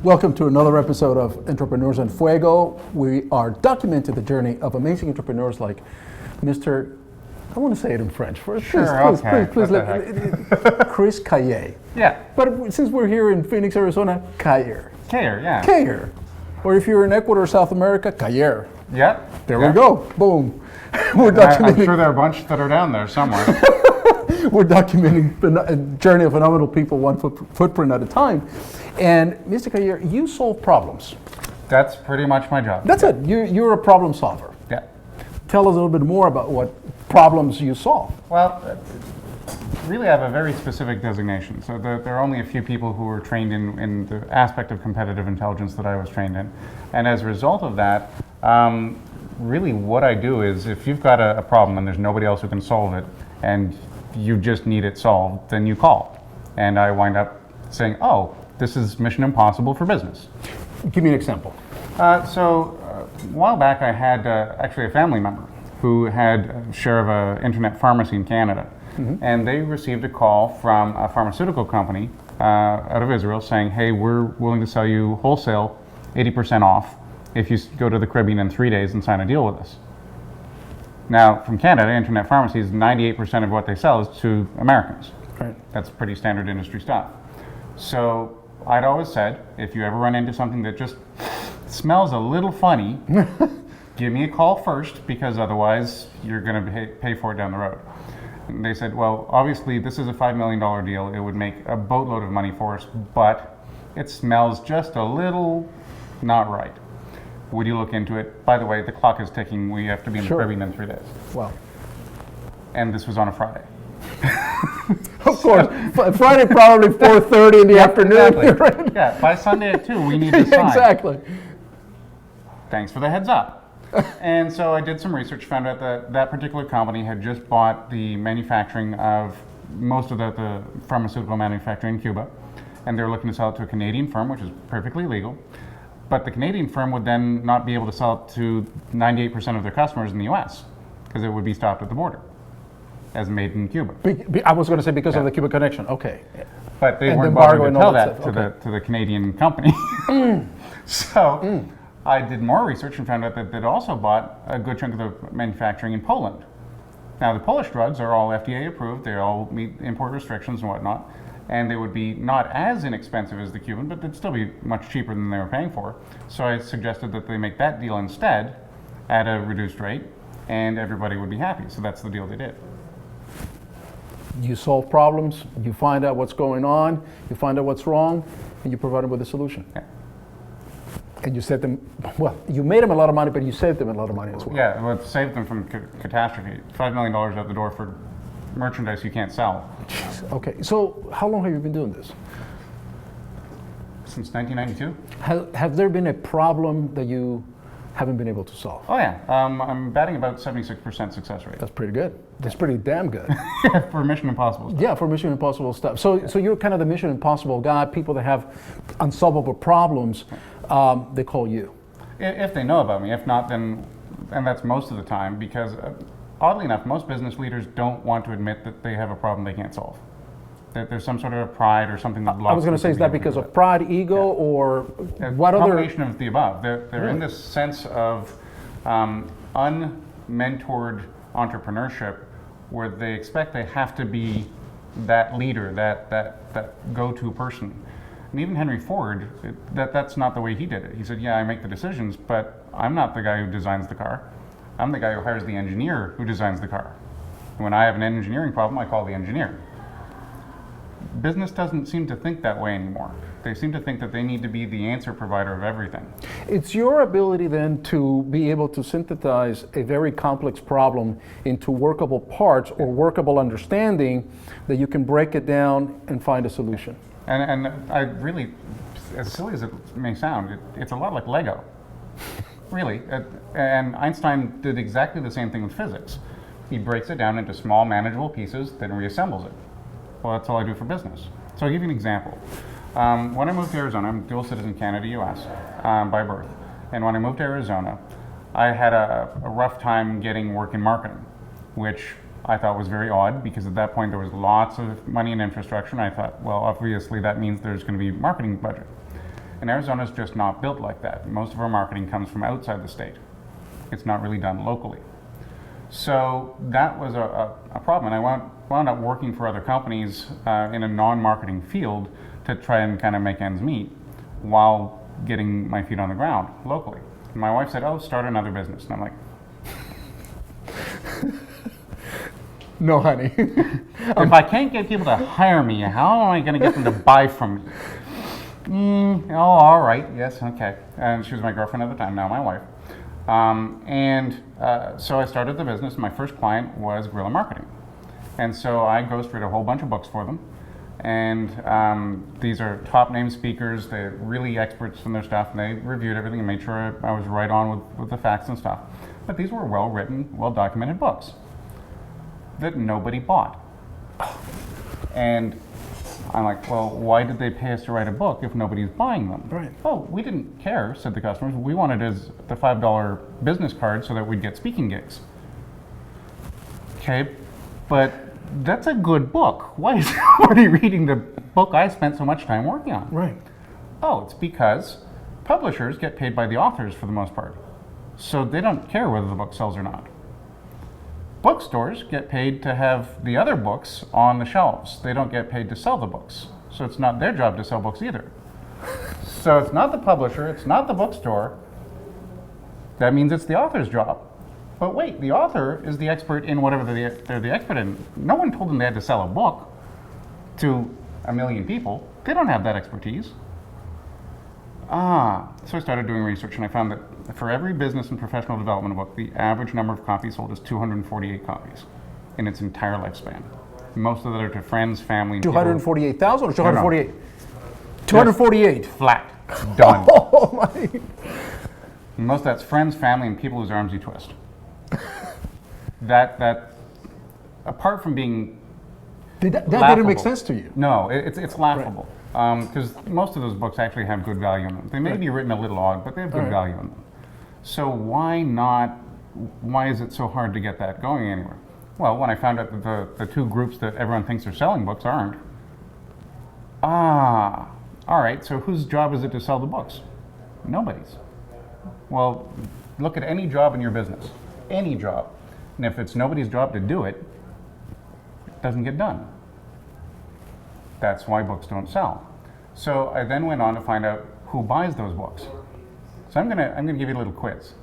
Welcome to another episode of Entrepreneurs and Fuego. We are documenting the journey of amazing entrepreneurs like Mr. I want to say it in French. Please, Chris Cayer. Yeah. But since we're here in Phoenix, Arizona, Cayer. Cayer, yeah. Cayer. Or if you're in Ecuador, South America, Cayer. Yeah. There we go. Boom. We're documenting. I'm sure there are a bunch that are down there somewhere. We're documenting a journey of phenomenal people, one footprint at a time. And Mr. Cayer, you solve problems. That's pretty much my job. That's it. You're a problem solver. Yeah. Tell us a little bit more about what problems you solve. Well, really I have a very specific designation. So there are only a few people who were trained in the aspect of competitive intelligence that I was trained in. And as a result of that, really what I do is if you've got a problem and there's nobody else who can solve it, and you just need it solved, then you call. And I wind up saying, oh, this is mission impossible for business. Give me an example. A while back I had actually a family member who had a share of an internet pharmacy in Canada. Mm-hmm. And they received a call from a pharmaceutical company out of Israel saying, hey, we're willing to sell you wholesale 80% off if you go to the Caribbean in 3 days and sign a deal with us. Now, from Canada, internet pharmacies, 98% of what they sell is to Americans. Right. That's pretty standard industry stuff. So I'd always said, if you ever run into something that just smells a little funny, give me a call first, because otherwise you're going to pay for it down the road. And they said, well, obviously this is a $5 million deal. It would make a boatload of money for us, but it smells just a little not right. Would you look into it? By the way, the clock is ticking. We have to be in the Caribbean in 3 days. Wow. And this was on a Friday. Of course. Friday, probably 4:30 in the afternoon. Exactly. Right? Yeah, by Sunday at 2, we need to sign. Exactly. Thanks for the heads up. And so I did some research, found out that that particular company had just bought the manufacturing of most of the pharmaceutical manufacturing in Cuba, and they were looking to sell it to a Canadian firm, which is perfectly legal. But the Canadian firm would then not be able to sell it to 98% of their customers in the US, because it would be stopped at the border as made in Cuba. I was going to say because of the Cuba connection. Okay. But they weren't bothering to tell that to the Canadian company. So I did more research and found out that they'd also bought a good chunk of the manufacturing in Poland. Now the Polish drugs are all FDA approved, they all meet import restrictions and whatnot, and they would be not as inexpensive as the Cuban, but they'd still be much cheaper than they were paying for. So I suggested that they make that deal instead at a reduced rate, and everybody would be happy. So that's the deal they did. You solve problems, you find out what's going on, you find out what's wrong, and you provide them with a solution. Yeah. And you saved them, well, you made them a lot of money, but you saved them a lot of money as well. Yeah, well, it saved them from catastrophe. $5 million out the door for merchandise you can't sell. Jeez. Okay, so how long have you been doing this? Since 1992. Have there been a problem that you haven't been able to solve? Oh yeah, I'm batting about 76% success rate. That's pretty good. That's pretty damn good. For Mission Impossible stuff. Yeah, for Mission Impossible stuff. So you're kind of the Mission Impossible guy. People that have unsolvable problems, they call you. If they know about me. If not, then, and that's most of the time, because oddly enough, most business leaders don't want to admit that they have a problem they can't solve. That there's some sort of pride or something that blocks. I was going to say, is that because of pride, ego, or what other? Combination of the above. They're in this sense of unmentored entrepreneurship, where they expect they have to be that leader, that go-to person. And even Henry Ford, that's not the way he did it. He said, yeah, I make the decisions, but I'm not the guy who designs the car. I'm the guy who hires the engineer who designs the car. And when I have an engineering problem, I call the engineer. Business doesn't seem to think that way anymore. They seem to think that they need to be the answer provider of everything. It's your ability then to be able to synthesize a very complex problem into workable parts or workable understanding that you can break it down and find a solution. And I really, as silly as it may sound, it's a lot like Lego. Really. And Einstein did exactly the same thing with physics. He breaks it down into small, manageable pieces, then reassembles it. Well, that's all I do for business. So I'll give you an example. When I moved to Arizona, I'm dual citizen Canada-US by birth. And when I moved to Arizona, I had a rough time getting work in marketing, which I thought was very odd, because at that point there was lots of money in infrastructure, and I thought, well, obviously that means there's going to be marketing budget. And Arizona's just not built like that. Most of our marketing comes from outside the state. It's not really done locally. So that was a problem. And I wound up working for other companies in a non-marketing field to try and kind of make ends meet while getting my feet on the ground locally. And my wife said, oh, start another business. And I'm like, No, honey. if I can't get people to hire me, how am I going to get them to buy from me? Oh, all right. Yes, okay. And she was my girlfriend at the time, now my wife. So I started the business. My first client was Guerrilla Marketing. And so I ghostwrote a whole bunch of books for them. And these are top name speakers. They're really experts in their stuff. And they reviewed everything and made sure I was right on with the facts and stuff. But these were well-written, well-documented books that nobody bought. And I'm like, well, why did they pay us to write a book if nobody's buying them? Right. Oh, we didn't care, said the customers. We wanted it as the $5 business card so that we'd get speaking gigs. Okay, but that's a good book. Why is nobody reading the book I spent so much time working on? Right. Oh, it's because publishers get paid by the authors for the most part. So they don't care whether the book sells or not. Bookstores get paid to have the other books on the shelves. They don't get paid to sell the books. So it's not their job to sell books either. So it's not the publisher, it's not the bookstore. That means it's the author's job. But wait, the author is the expert in whatever they're the expert in. No one told them they had to sell a book to 1 million people. They don't have that expertise. So I started doing research, and I found that for every business and professional development book, the average number of copies sold is 248 copies in its entire lifespan. Most of that are to friends, family, and people. 248,000 or 248? No. 248. Flat. Done. Oh my. Most of that's friends, family, and people whose arms you twist. that apart from being That laughable, didn't make sense to you? No, it's laughable. Because most of those books actually have good value in them. They may be written a little odd, but they have good value in them. So why is it so hard to get that going anywhere? Well, when I found out that the two groups that everyone thinks are selling books aren't. All right, so whose job is it to sell the books? Nobody's. Well, look at any job in your business, any job. And if it's nobody's job to do it, it doesn't get done. That's why books don't sell. So I then went on to find out who buys those books. So I'm gonna give you a little quiz.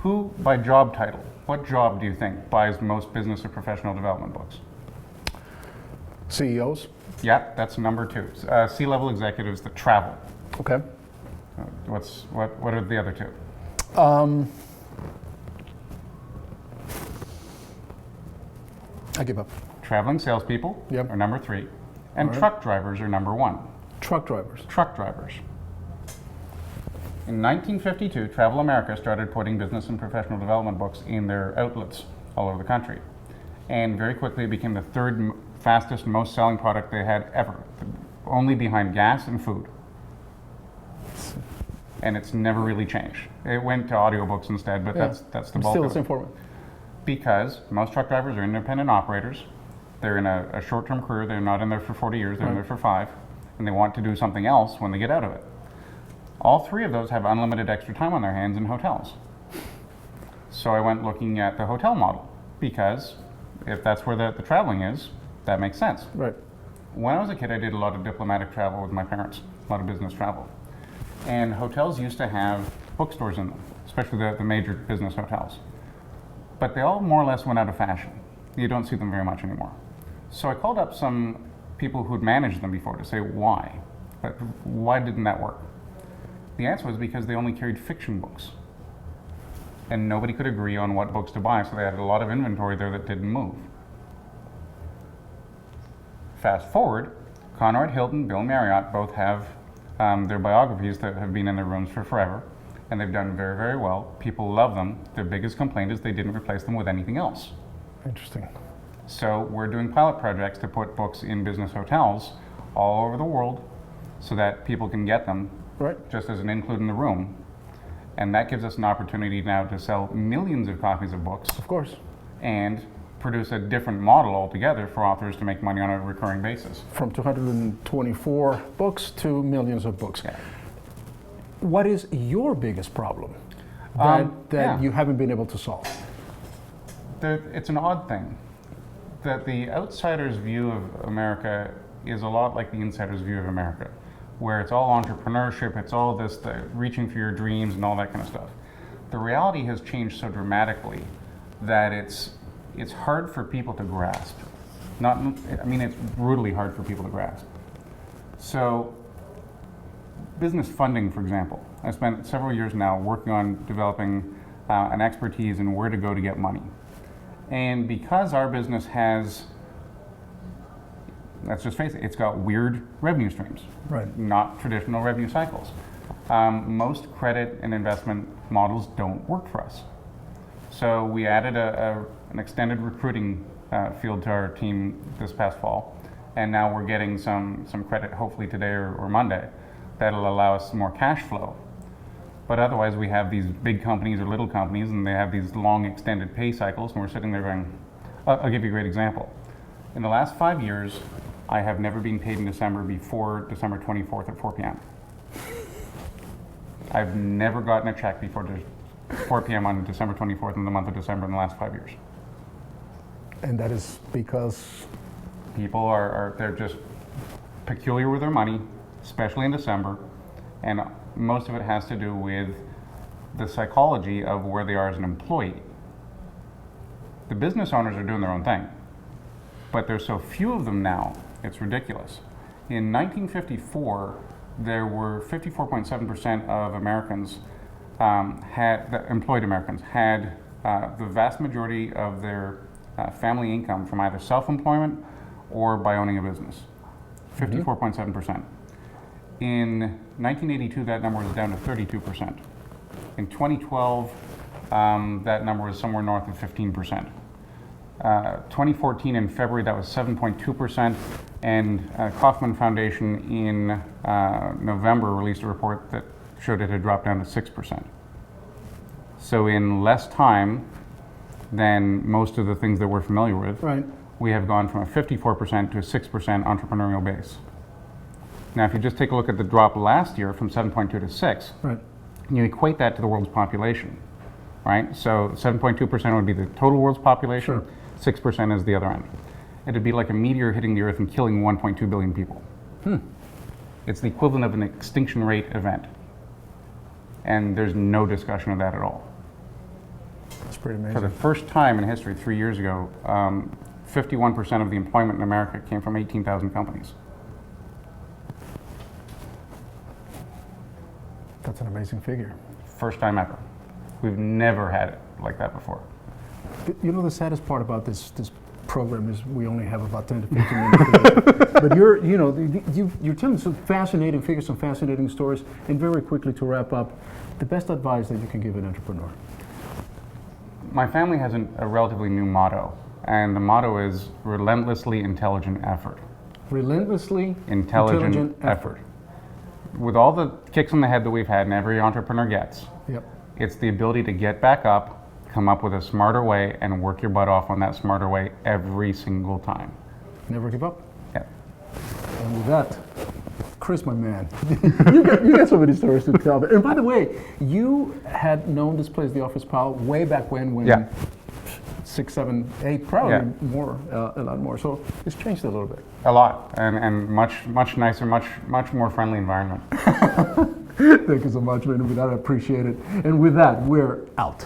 Who, by job title, what job do you think buys most business or professional development books? CEOs? Yeah, that's number 2. C-level executives that travel. Okay. What are the other 2? I give up. Traveling salespeople are number 3, and truck drivers are number 1. Truck drivers. Truck drivers. In 1952, Travel America started putting business and professional development books in their outlets all over the country. And very quickly it became the 3rd fastest, most selling product they had ever, only behind gas and food. And it's never really changed. It went to audiobooks instead, but that's the bulk Still of the same it. format. Because most truck drivers are independent operators. They're in a short-term career. They're not in there for 40 years. They're in there for 5. And they want to do something else when they get out of it. All 3 of those have unlimited extra time on their hands in hotels. So I went looking at the hotel model, because if that's where the traveling is, that makes sense. Right. When I was a kid, I did a lot of diplomatic travel with my parents, a lot of business travel. And hotels used to have bookstores in them, especially the major business hotels. But they all more or less went out of fashion. You don't see them very much anymore. So I called up some people who'd managed them before to say why. Why didn't that work? The answer was because they only carried fiction books. And nobody could agree on what books to buy, so they had a lot of inventory there that didn't move. Fast forward, Conrad Hilton, Bill Marriott both have their biographies that have been in their rooms for forever, and they've done very, very well. People love them. Their biggest complaint is they didn't replace them with anything else. Interesting. So we're doing pilot projects to put books in business hotels all over the world so that people can get them just as an include in the room. And that gives us an opportunity now to sell millions of copies of books. Of course. And produce a different model altogether for authors to make money on a recurring basis. From 224 books to millions of books. Yeah. what is your biggest problem that Yeah. you haven't been able to solve? It's an odd thing that the outsider's view of America is a lot like the insider's view of America, where it's all entrepreneurship, it's all this, the reaching for your dreams and all that kind of stuff. The reality has changed so dramatically that it's hard for people to grasp. It's brutally hard for people to grasp. So, business funding, for example. I spent several years now working on developing an expertise in where to go to get money. And because our business has, let's just face it, it's got weird revenue streams, Right. not traditional revenue cycles. Most credit and investment models don't work for us. So we added an extended recruiting field to our team this past fall, and now we're getting some credit hopefully today or Monday that'll allow us more cash flow. But otherwise we have these big companies or little companies and they have these long extended pay cycles, and we're sitting there going, I'll give you a great example. In the last 5 years, I have never been paid in December before December 24th at 4 p.m. I've never gotten a check before 4 p.m. on December 24th in the month of December in the last 5 years. And that is because People they're just peculiar with their money, especially in December, and most of it has to do with the psychology of where they are as an employee. The business owners are doing their own thing, but there's so few of them now, it's ridiculous. In 1954, there were 54.7% of Americans employed Americans had the vast majority of their family income from either self-employment or by owning a business. 54.7%. In 1982, that number was down to 32%. In 2012, that number was somewhere north of 15%. 2014 in February, that was 7.2%, and Kauffman Foundation in November released a report that showed it had dropped down to 6%. So in less time than most of the things that we're familiar with, right. we have gone from a 54% to a 6% entrepreneurial base. Now, if you just take a look at the drop last year from 7.2 to 6, Right. you equate that to the world's population, right? So 7.2% would be the total world's population, Sure. 6% is the other end. It'd be like a meteor hitting the Earth and killing 1.2 billion people. It's the equivalent of an extinction rate event. And there's no discussion of that at all. That's pretty For the amazing. first time in history, 3 years ago, 51% of the employment in America came from 18,000 companies. That's an amazing figure. First time ever. We've never had it like that before. You know, the saddest part about this program is we only have about 10 to 15 minutes. But you're telling some fascinating figures, some fascinating stories, and very quickly to wrap up, the best advice that you can give an entrepreneur. My family has a relatively new motto, and the motto is relentlessly intelligent effort. Relentlessly Intelligent effort. With all the kicks in the head that we've had and every entrepreneur gets, Yep. it's the ability to get back up, come up with a smarter way, and work your butt off on that smarter way every single time. Never give up. Yeah. And with that, Chris, my man, you got so many stories to tell. And by the way, you had known this place, the Office Pal, way back when Yeah. 6, 7, 8, probably Yeah. more, a lot more. So it's changed a little bit. A lot, and much nicer, much more friendly environment. Thank you so much, man. With that, I appreciate it. And with that, we're out.